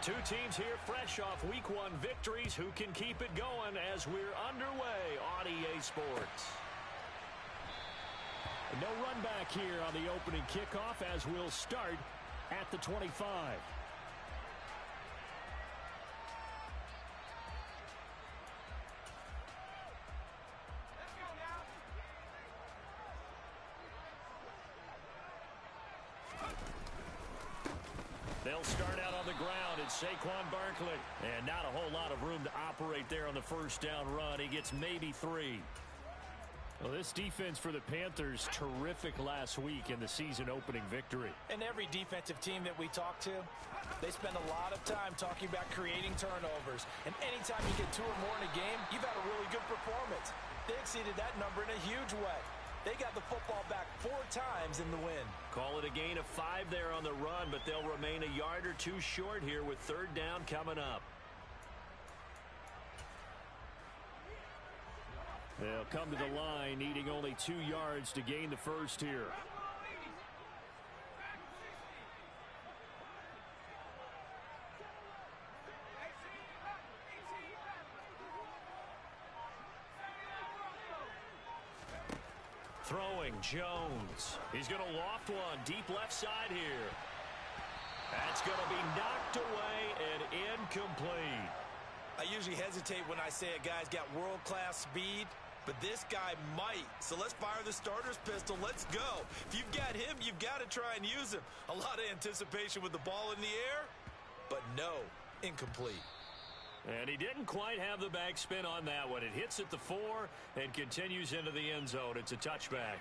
Two teams here fresh off Week 1 victories. Who can keep it going as we're underway on EA Sports? No run back here on the opening kickoff as we'll start at the 25. They'll start out on the ground. It's Saquon Barkley. And not a whole lot of room to operate there on the first down run. He gets maybe 3. Well, this defense for the Panthers, terrific last week in the season-opening victory. And every defensive team that we talk to, they spend a lot of time talking about creating turnovers. And anytime you get 2 or more in a game, you've had a really good performance. They exceeded that number in a huge way. They got the football back 4 times in the win. Call it a gain of 5 there on the run, but they'll remain a yard or 2 short here with 3rd down coming up. They'll come to the line needing only 2 yards to gain the first here. Throwing Jones. He's going to loft one deep left side here. That's going to be knocked away and incomplete. I usually hesitate when I say a guy's got world-class speed, but this guy might. So let's fire the starter's pistol. Let's go. If you've got him, you've got to try and use him. A lot of anticipation with the ball in the air, but no, incomplete. And he didn't quite have the backspin on that one. It hits at the 4 and continues into the end zone. It's a touchback.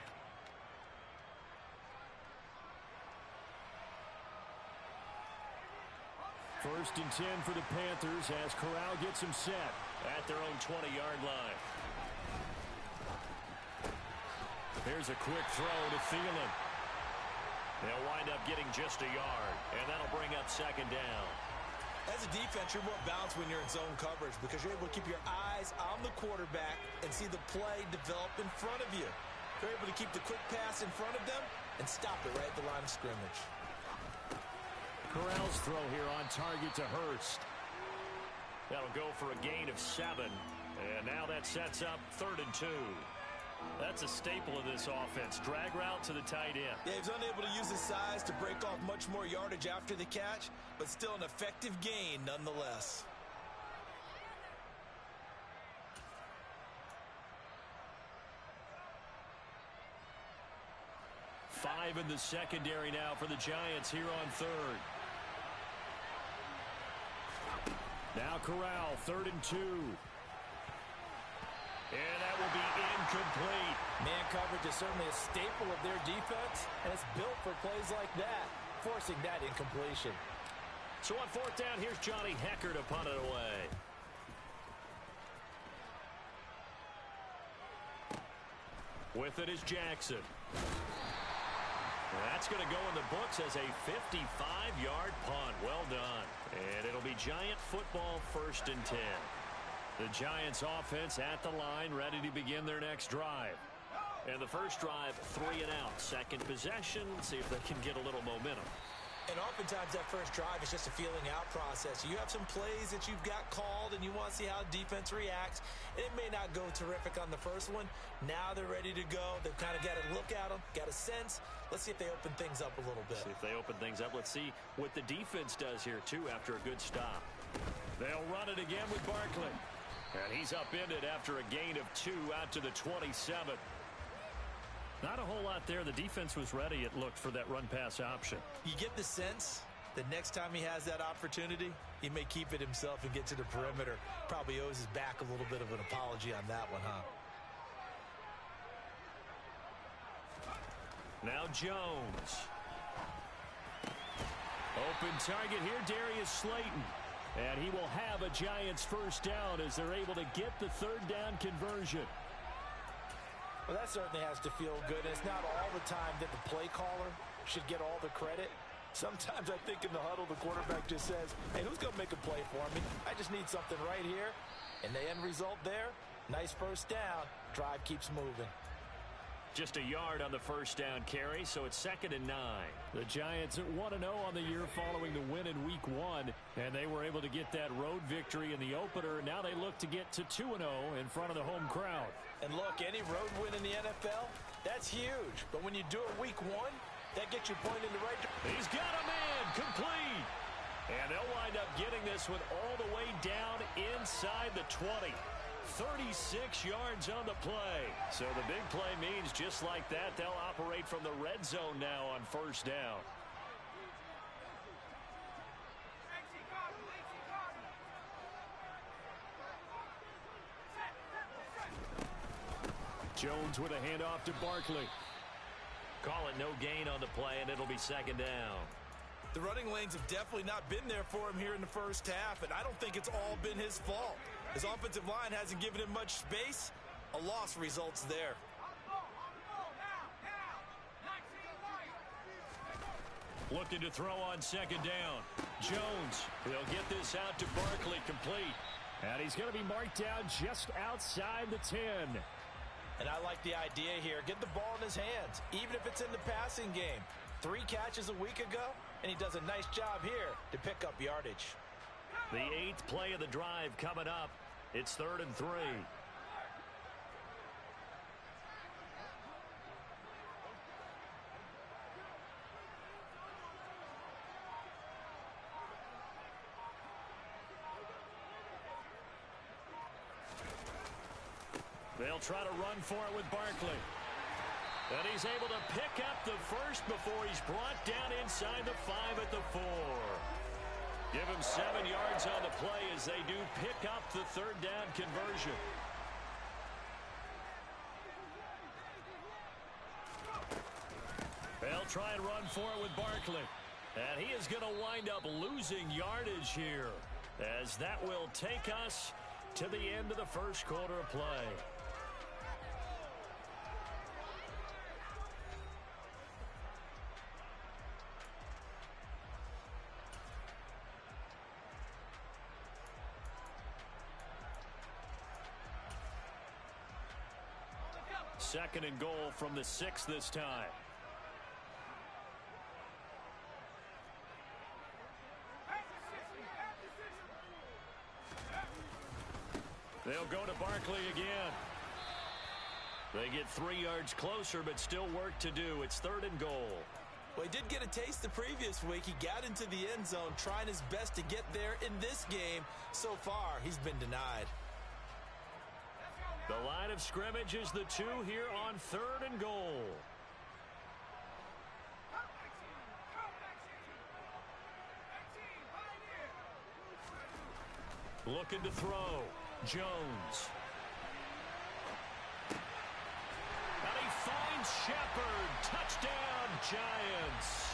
First and 10 for the Panthers as Corral gets him set at their own 20-yard line. Here's a quick throw to Thielen. They'll wind up getting just a yard, and that'll bring up 2nd down. As a defense, you're more balanced when you're in zone coverage because you're able to keep your eyes on the quarterback and see the play develop in front of you. You're able to keep the quick pass in front of them and stop it right at the line of scrimmage. Corral's throw here on target to Hurst. That'll go for a gain of 7. And now that sets up 3rd and 2. That's a staple of this offense. Drag route to the tight end. Yeah, he's unable to use his size to break off much more yardage after the catch, but still an effective gain nonetheless. Five in the secondary now for the Giants here on 3rd. Now Corral, 3rd and 2. And that will be incomplete. Man coverage is certainly a staple of their defense, and it's built for plays like that, forcing that incompletion. So on 4th down, here's Johnny Hecker to punt it away. With it is Jackson. That's going to go in the books as a 55-yard punt. Well done. And it'll be Giant football, 1st and 10. The Giants offense at the line, ready to begin their next drive. And the first drive, 3 and out. Second possession, see if they can get a little momentum. And oftentimes that first drive is just a feeling out process. You have some plays that you've got called and you want to see how defense reacts. It may not go terrific on the first one. Now they're ready to go. They've kind of got a look at them, got a sense. Let's see if they open things up a little bit. See if they open things up. Let's see what the defense does here, too, after a good stop. They'll run it again with Barkley. And he's upended after a gain of 2 out to the 27. Not a whole lot there. The defense was ready, it looked, for that run-pass option. You get the sense that next time he has that opportunity, he may keep it himself and get to the perimeter. Probably owes his back a little bit of an apology on that one, huh? Now Jones. Open target here, Darius Slayton. And he will have a Giants first down as they're able to get the 3rd down conversion. Well, that certainly has to feel good. And it's not all the time that the play caller should get all the credit. Sometimes I think in the huddle, the quarterback just says, hey, who's going to make a play for me? I just need something right here. And the end result there, nice first down. Drive keeps moving. Just a yard on the first down carry, so it's 2nd and 9. The Giants at 1-0 on the year following the win in Week 1, and they were able to get that road victory in the opener. Now they look to get to 2-0 in front of the home crowd. And look, any road win in the NFL, that's huge. But when you do it Week 1, that gets you pointed in the right direction. He's got a man, complete. And they'll wind up getting this one all the way down inside the 20. 36 yards on the play. So the big play means just like that, they'll operate from the red zone now on first down. Jones with a handoff to Barkley. Call it no gain on the play, and it'll be 2nd down. The running lanes have definitely not been there for him here in the first half, and I don't think it's all been his fault. His offensive line hasn't given him much space. A loss results there. Looking to throw on 2nd down. Jones, he'll get this out to Barkley, complete. And he's going to be marked down just outside the 10. And I like the idea here. Get the ball in his hands, even if it's in the passing game. 3 catches a week ago, and he does a nice job here to pick up yardage. The 8th play of the drive coming up. It's 3rd and 3. They'll try to run for it with Barkley. And he's able to pick up the first before he's brought down inside the 5 at the 4. Give him 7 yards on the play as they do pick up the 3rd down conversion. They'll try and run for it with Barkley. And he is going to wind up losing yardage here, as that will take us to the end of the first quarter of play. Second and goal from the 6 this time. They'll go to Barkley again. They get 3 yards closer, but still work to do. It's 3rd and goal. Well, he did get a taste the previous week. He got into the end zone, trying his best to get there in this game. So far, he's been denied. The line of scrimmage is the 2 here on 3rd and goal. Looking to throw. Jones. And he finds Shepard. Touchdown, Giants.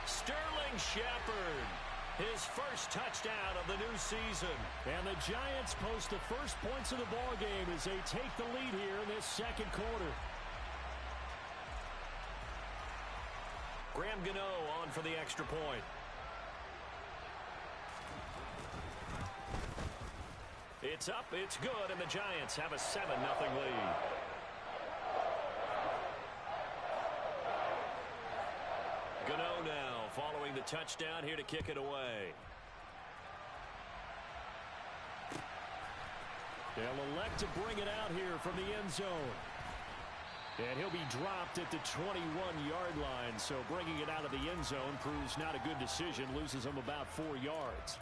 Sterling Shepard. His first touchdown of the new season. And the Giants post the first points of the ball game as they take the lead here in this second quarter. Graham Gano on for the extra point. It's up, it's good, and the Giants have a 7-0 lead. Gano now following the touchdown here to kick it away. They'll elect to bring it out here from the end zone. And he'll be dropped at the 21-yard line, so bringing it out of the end zone proves not a good decision, loses him about 4 yards.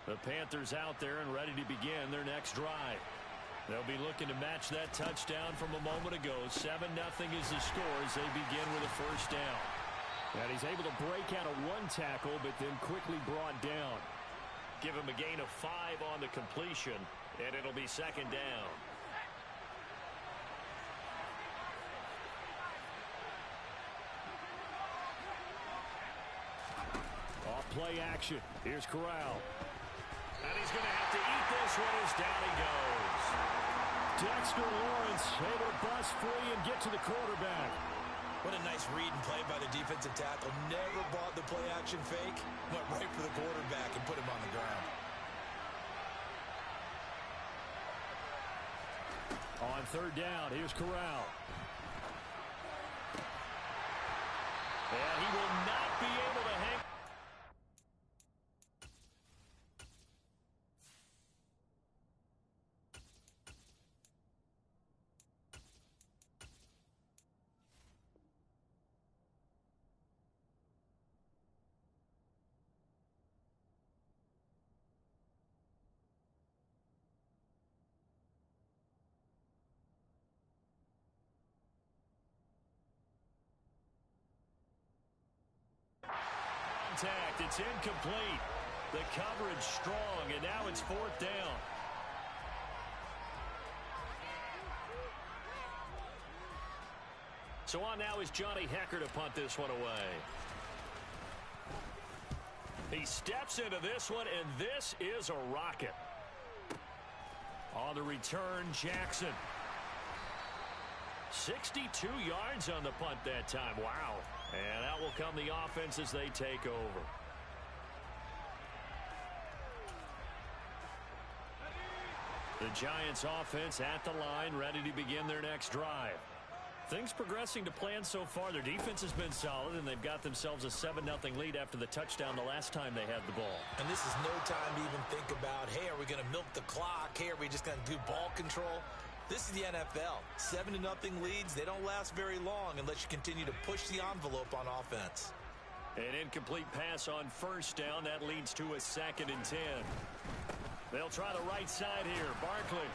The Panthers out there and ready to begin their next drive. They'll be looking to match that touchdown from a moment ago. 7-0 is the score as they begin with a first down. And he's able to break out of 1 tackle, but then quickly brought down. Give him a gain of 5 on the completion, and it'll be 2nd down. Off play action. Here's Corral. And he's going to have to eat this one as down he goes. Dexter Lawrence able to bust free and get to the quarterback. What a nice read and play by the defensive tackle. Never bought the play-action fake. Went right for the quarterback and put him on the ground. On third down, here's Corral. And he will not be able to hang. It's incomplete. The coverage strong, and now it's fourth down. So on now is Johnny Hecker to punt this one away. He steps into this one, and this is a rocket. On the return, Jackson. 62 yards on the punt that time. Wow. And out will come the offense as they take over. The Giants offense at the line, ready to begin their next drive. Things progressing to plan so far. Their defense has been solid, and they've got themselves a 7-0 lead after the touchdown the last time they had the ball. And this is no time to even think about, hey, are we going to milk the clock? Hey, are we just going to do ball control? This is the NFL. 7-0 leads, they don't last very long unless you continue to push the envelope on offense. An incomplete pass on first down. That leads to a 2nd and 10. They'll try the right side here. Barkley.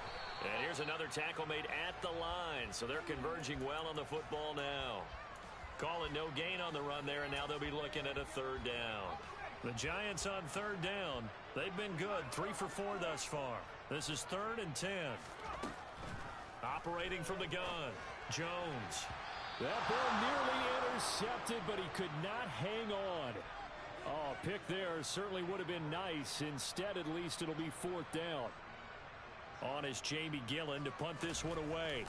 And here's another tackle made at the line. So they're converging well on the football now. Calling no gain on the run there, and now they'll be looking at a 3rd down. The Giants on 3rd down. They've been good. 3 for 4 thus far. This is 3rd and 10. Operating from the gun, Jones. That ball nearly intercepted, but he could not hang on. Oh, pick there certainly would have been nice. Instead, at least, it'll be 4th down. On is Jamie Gillen to punt this one away.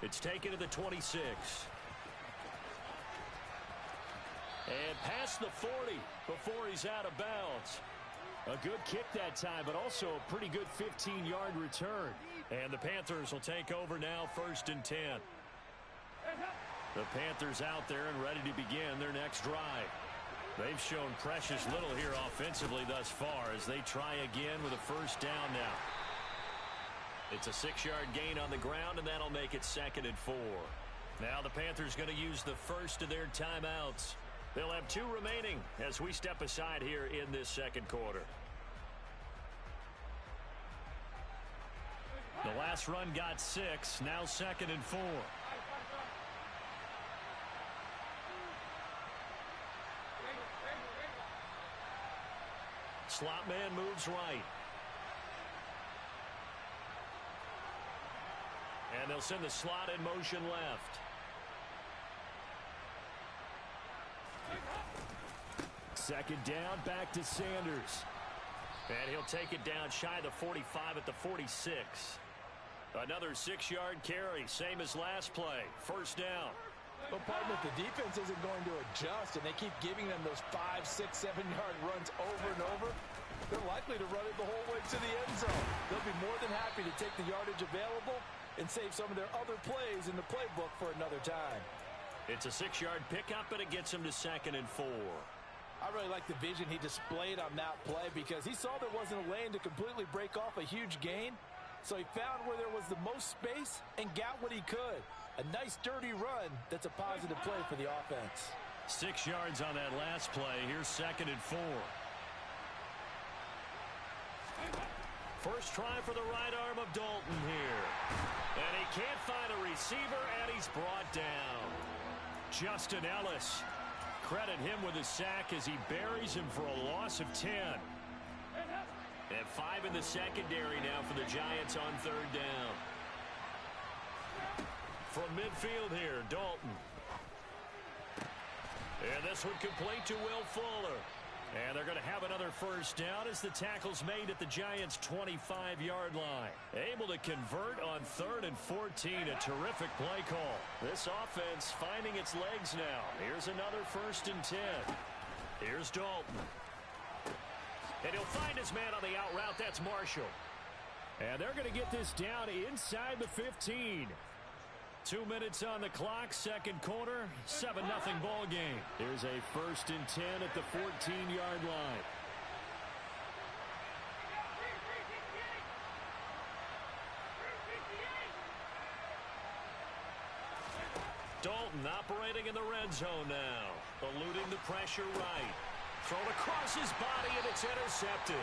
It's taken to the 26. And past the 40 before he's out of bounds. A good kick that time, but also a pretty good 15-yard return. And the Panthers will take over now, 1st and 10. The Panthers out there and ready to begin their next drive. They've shown precious little here offensively thus far as they try again with a 1st down now. It's a 6-yard gain on the ground, and that'll make it 2nd and 4. Now the Panthers going to use the first of their timeouts. They'll have 2 remaining as we step aside here in this 2nd quarter. The last run got 6, now 2nd and 4. Slot man moves right. And they'll send the slot in motion left. Second down, back to Sanders. And he'll take it down shy of the 45 at the 46. Another 6-yard carry, same as last play. 1st down. But partner, if the defense isn't going to adjust and they keep giving them those 5, 6, 7-yard runs over and over, they're likely to run it the whole way to the end zone. They'll be more than happy to take the yardage available and save some of their other plays in the playbook for another time. It's a 6-yard pickup, and it gets him to 2nd and 4. I really like the vision he displayed on that play because he saw there wasn't a lane to completely break off a huge gain. So he found where there was the most space and got what he could. A nice, dirty run that's a positive play for the offense. 6 yards on that last play. Here's 2nd and 4. First try for the right arm of Dalton here. And he can't find a receiver, and he's brought down. Justin Ellis. Credit him with a sack as he buries him for a loss of 10. And 5 in the secondary now for the Giants on 3rd down. From midfield here, Dalton. And this one complete to Will Fuller. And they're going to have another first down as the tackle's made at the Giants' 25-yard line. Able to convert on 3rd and 14. A terrific play call. This offense finding its legs now. Here's another 1st and 10. Here's Dalton. And he'll find his man on the out route. That's Marshall. And they're going to get this down inside the 15. 2 minutes on the clock, second quarter, 7-0 ball game. Here's a 1st and 10 at the 14-yard line. Dalton operating in the red zone now. Eluding the pressure right. Thrown across his body, and it's intercepted.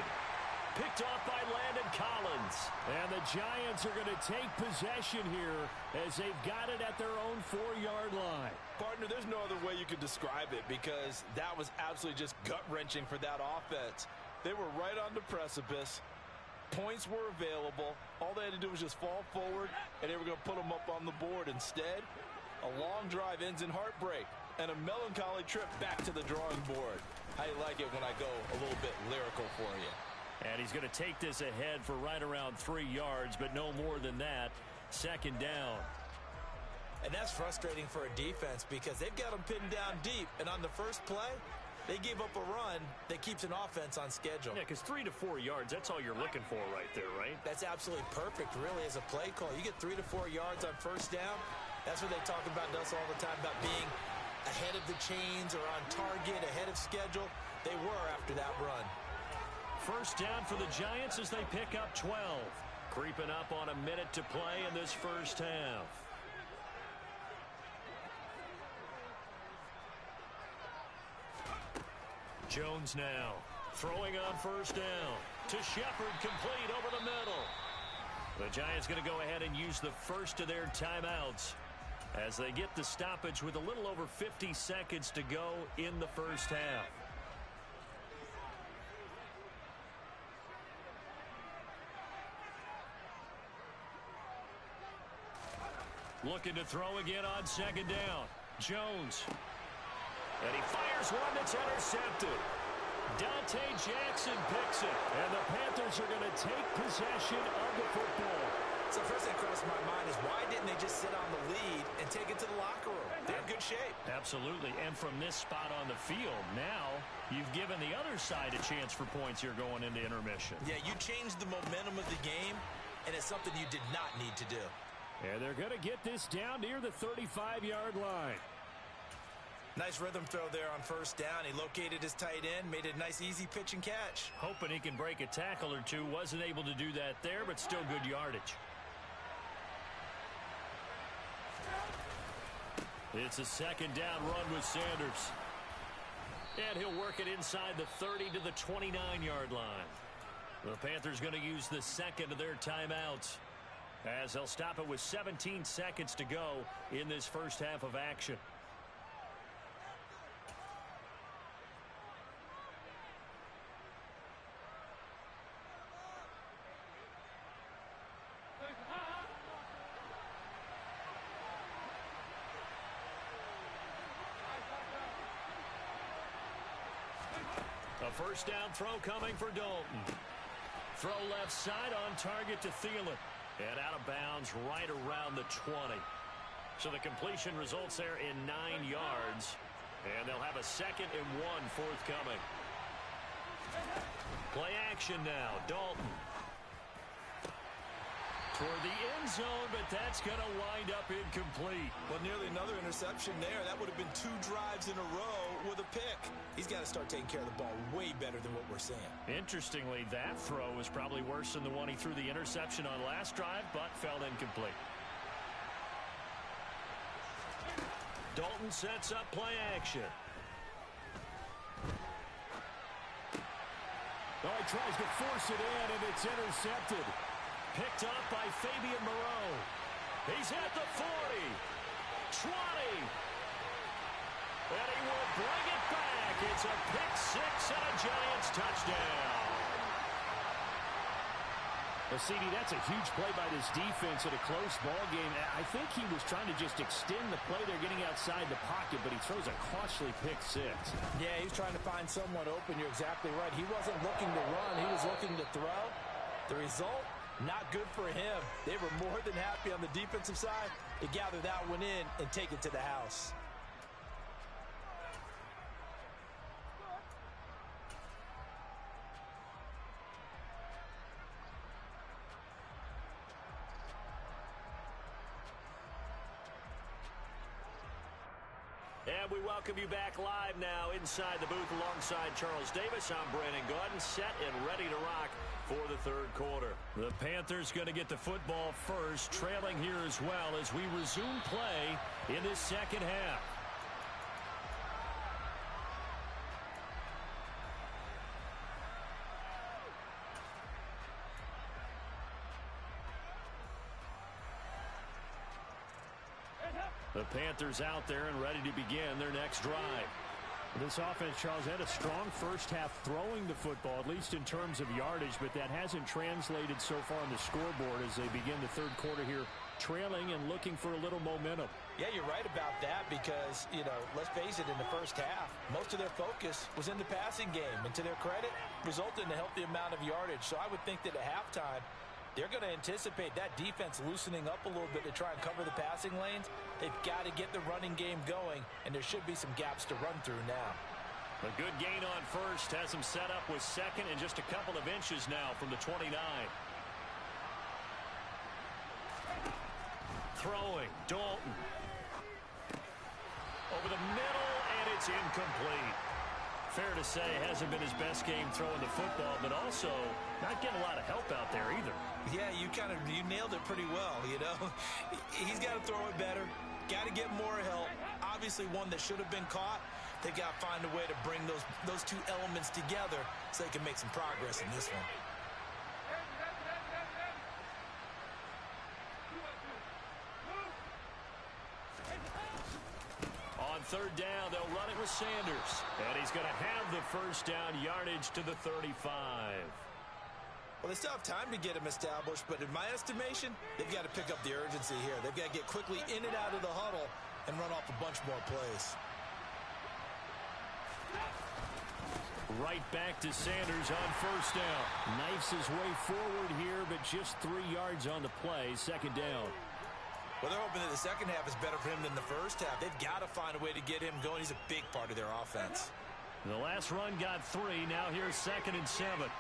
Picked off by Landon Collins. And the Giants are going to take possession here as they've got it at their own 4-yard line. Partner, there's no other way you could describe it because that was absolutely just gut-wrenching for that offense. They were right on the precipice. Points were available. All they had to do was just fall forward, and they were going to put them up on the board. Instead, a long drive ends in heartbreak and a melancholy trip back to the drawing board. How you like it when I go a little bit lyrical for you? And he's going to take this ahead for right around 3 yards, but no more than that. 2nd down. And that's frustrating for a defense because they've got them pinned down deep. And on the first play, they gave up a run that keeps an offense on schedule. Yeah, because 3 to 4 yards, that's all you're looking for right there, right? That's absolutely perfect, really, as a play call. You get 3 to 4 yards on first down. That's what they talk about us all the time, about being ahead of the chains or on target, ahead of schedule. They were after that run. First down for the Giants as they pick up 12. Creeping up on a minute to play in this first half. Jones now throwing on first down to Shepard, complete over the middle. The Giants going to go ahead and use the first of their timeouts as they get the stoppage with a little over 50 seconds to go in the first half. Looking to throw again on 2nd down. Jones. And he fires one that's intercepted. Dante Jackson picks it. And the Panthers are going to take possession of the football. So first thing crossed my mind is why didn't they just sit on the lead and take it to the locker room? They're in good shape. Absolutely. And from this spot on the field, now you've given the other side a chance for points here going into intermission. Yeah, you changed the momentum of the game, and it's something you did not need to do. And they're going to get this down near the 35-yard line. Nice rhythm throw there on first down. He located his tight end, made a nice easy pitch and catch. Hoping he can break a tackle or two. Wasn't able to do that there, but still good yardage. It's a 2nd down run with Sanders. And he'll work it inside the 30 to the 29-yard line. The Panthers going to use the second of their timeouts, as they'll stop it with 17 seconds to go in this first half of action. A first down throw coming for Dalton. Throw left side on target to Thielen. And out of bounds right around the 20. So the completion results there in 9 yards. And they'll have a 2nd and 1 forthcoming. Play action now. Dalton. Toward the end zone, but that's going to wind up incomplete. Well, nearly another interception there. That would have been 2 drives in a row with a pick. He's got to start taking care of the ball way better than what we're seeing. Interestingly, that throw was probably worse than the one he threw the interception on last drive, but fell incomplete. Dalton sets up play action. Oh, he tries to force it in, and it's intercepted. Picked up by Fabian Moreau. He's at the 40. 20. And he will bring it back. It's a pick 6 and a Giants touchdown. Well, CD, that's a huge play by this defense at a close ball game. I think he was trying to just extend the play. They're getting outside the pocket, but he throws a costly pick six. Yeah, he was trying to find someone open. You're exactly right. He wasn't looking to run. He was looking to throw. The result, not good for him. They were more than happy on the defensive side to gather that one in and take it to the house. And we welcome you back live now inside the booth alongside Charles Davis. I'm Brandon Gaudin, set and ready to rock for the third quarter. The Panthers going to get the football first, trailing here as well as we resume play in this second half. The Panthers out there and ready to begin their next drive. This offense, Charles, had a strong first half throwing the football, at least in terms of yardage, but that hasn't translated so far on the scoreboard as they begin the third quarter here, trailing and looking for a little momentum. Yeah, you're right about that because, let's face it, in the first half, most of their focus was in the passing game. And to their credit, resulted in a healthy amount of yardage. So I would think that at halftime, they're going to anticipate that defense loosening up a little bit to try and cover the passing lanes. They've got to get the running game going, and there should be some gaps to run through now. A good gain on first has him set up with second and just a couple of inches now from the 29. Throwing, Dalton. Over the middle, and it's incomplete. Fair to say, hasn't been his best game throwing the football, but also not getting a lot of help out there either. Yeah, you nailed it pretty well, He's got to throw it better, got to get more help. Obviously one that should have been caught. They got to find a way to bring those two elements together so they can make some progress in this one. On third down, they'll run it with Sanders. And he's going to have the first down yardage to the 35. Well, they still have time to get him established, but in my estimation, they've got to pick up the urgency here. They've got to get quickly in and out of the huddle and run off a bunch more plays. Right back to Sanders on first down. Knifes his way forward here, but just 3 yards on the play. Second down. Well, they're hoping that the second half is better for him than the first half. They've got to find a way to get him going. He's a big part of their offense. The last run got 3. Now here's 2nd and 7.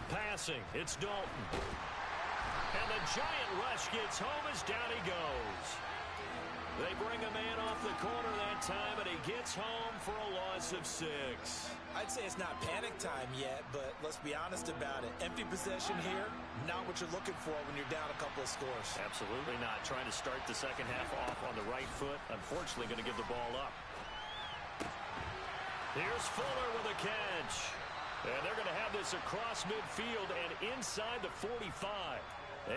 Passing, it's Dalton. And the giant rush gets home as down he goes. They bring a man off the corner that time, and he gets home for a loss of 6. I'd say it's not panic time yet, but let's be honest about it. Empty possession here, not what you're looking for when you're down a couple of scores. Absolutely not. Trying to start the second half off on the right foot. Unfortunately, going to give the ball up. Here's Fuller with a catch. And they're going to have this across midfield and inside the 45.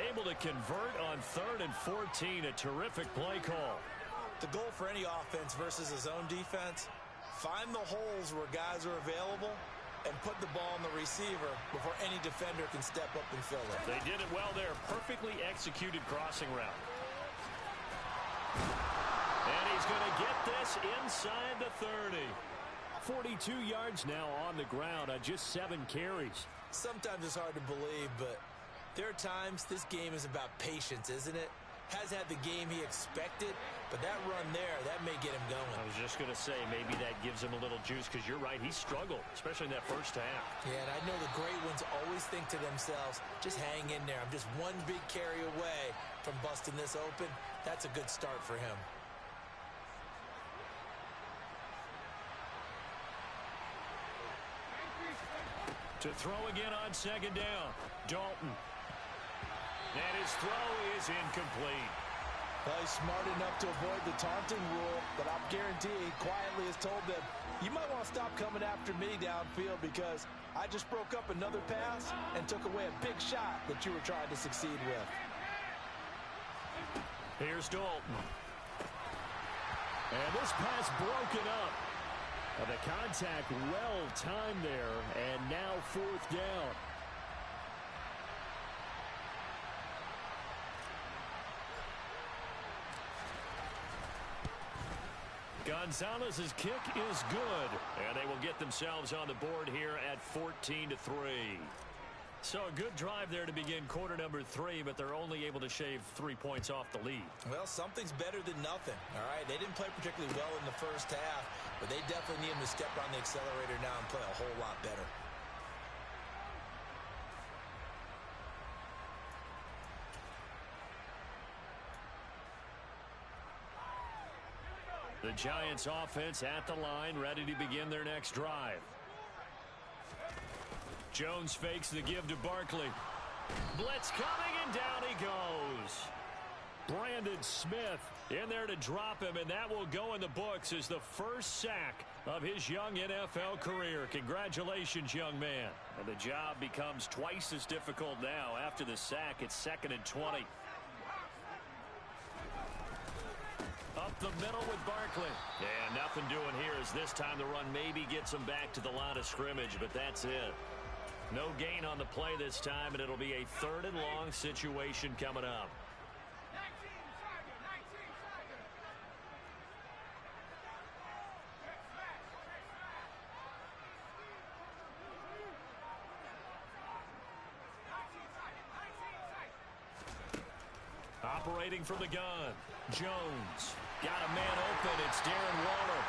Able to convert on 3rd and 14. A terrific play call. The goal for any offense versus a zone defense, find the holes where guys are available and put the ball on the receiver before any defender can step up and fill it. They did it well there. Perfectly executed crossing route. And he's going to get this inside the 30. 42 yards now on the ground on just 7 carries. Sometimes it's hard to believe, but there are times this game is about patience, isn't it? Has had the game he expected, but that run there, that may get him going. I was just going to say, maybe that gives him a little juice, because you're right, he struggled, especially in that first half. Yeah, and I know the great ones always think to themselves, just hang in there. I'm just one big carry away from busting this open. That's a good start for him. To throw again on second down, Dalton. And his throw is incomplete. Well, he's smart enough to avoid the taunting rule, but I'm guaranteed quietly has told them, you might want to stop coming after me downfield because I just broke up another pass and took away a big shot that you were trying to succeed with. Here's Dalton. And this pass broken up. The contact well timed there, and now 4th down. Gonzalez's kick is good, and they will get themselves on the board here at 14-3. So a good drive there to begin quarter number 3, but they're only able to shave 3 points off the lead. Well, something's better than nothing, all right? They didn't play particularly well in the first half, but they definitely need them to step on the accelerator now and play a whole lot better. The Giants offense at the line, ready to begin their next drive. Jones fakes the give to Barkley. Blitz coming, and down he goes. Brandon Smith in there to drop him, and that will go in the books as the first sack of his young NFL career. Congratulations, young man. And the job becomes twice as difficult now. After the sack, it's 2nd and 20. Up the middle with Barkley. And nothing doing here as this time the run maybe gets him back to the line of scrimmage, but that's it. No gain on the play this time, and it'll be a 3rd and long situation coming up. Operating from the gun, Jones. Got a man open. It's Darren Waller.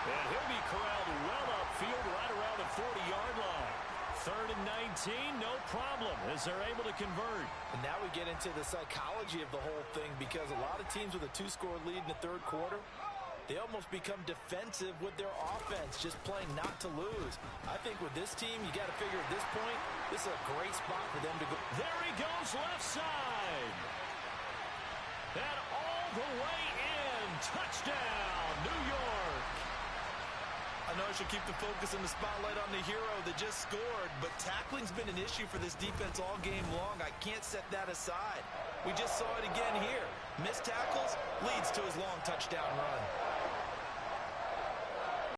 And he'll be corralled well upfield right around the 40-yard line. 3rd and 19, no problem, as they're able to convert. And now we get into the psychology of the whole thing, because a lot of teams with a 2-score lead in the 3rd quarter, they almost become defensive with their offense, just playing not to lose. I think with this team, you got to figure at this point, this is a great spot for them to go. There he goes, left side. And all the way in. Touchdown, New York. I know I should keep the focus and the spotlight on the hero that just scored, but tackling's been an issue for this defense all game long. I can't set that aside. We just saw it again here. Missed tackles leads to his long touchdown